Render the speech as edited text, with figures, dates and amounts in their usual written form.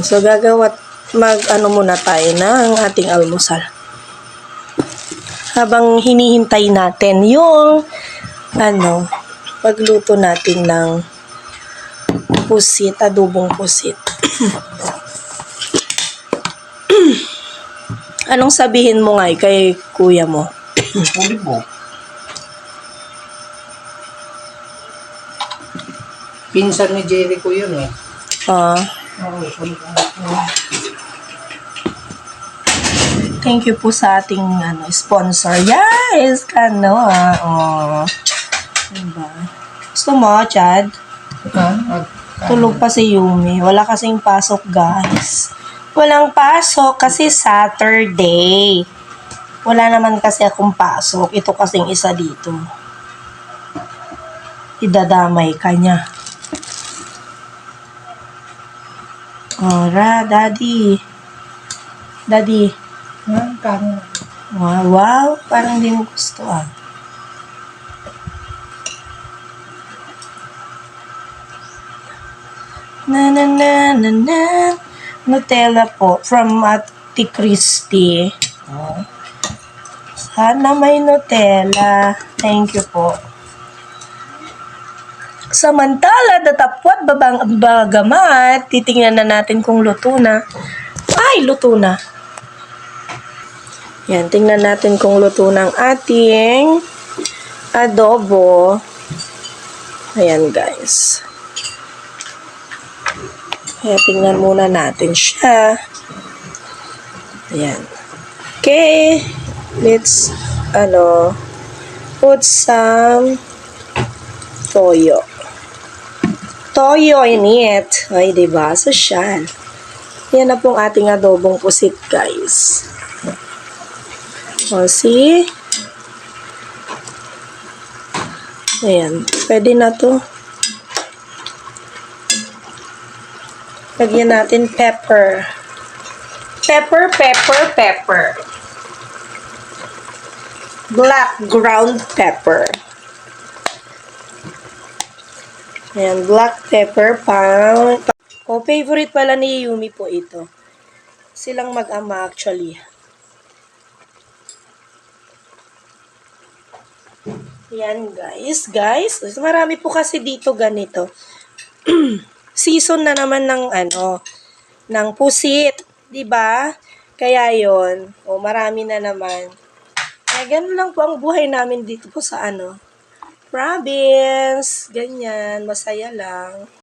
So, mag-ano muna tayo ng ating almusal. Habang hinihintay natin yung, pagluto natin ng pusit, adobong pusit. Anong sabihin mo nga kay kuya mo? Ulit mo. Pinsan ni Jericho yun eh. Thank you po sa ating sponsor. Yes! Diba? Gusto mo, Chad? Tulog pa si Yumi. Wala kasing pasok, guys. Walang pasok kasi Saturday. Wala naman kasi akong pasok. Ito kasing isa dito. Idadamay ka niya. Ora, Daddy. Daddy. Wow, parang di mo gusto Na. Nutella po from Ate Christy. Sana may Nutella. Thank you po. Samantala, datapwat bagamat, titingnan na natin kung luto na. Ay, luto na. Yan, tingnan natin kung luto ng ating adobo. Ayan, guys. Kaya tingnan muna natin siya. Ayan. Okay. Let's, put some toyo. Toyo in it. Ay, diba? Social. Yan na pong ating adobong pusit, guys. O, see? Ayan. Pwede na to. Lagyan natin pepper. Pepper. Black ground pepper. Ayan, black pepper pound. Favorite pala ni Yumi po ito. Silang mag-ama actually. Ayan, guys. Marami po kasi dito ganito. Season na naman ng pusit, 'di ba? Kaya 'yon, marami na naman. Kaya ganun lang po ang buhay namin dito po sa province, ganyan, masaya lang.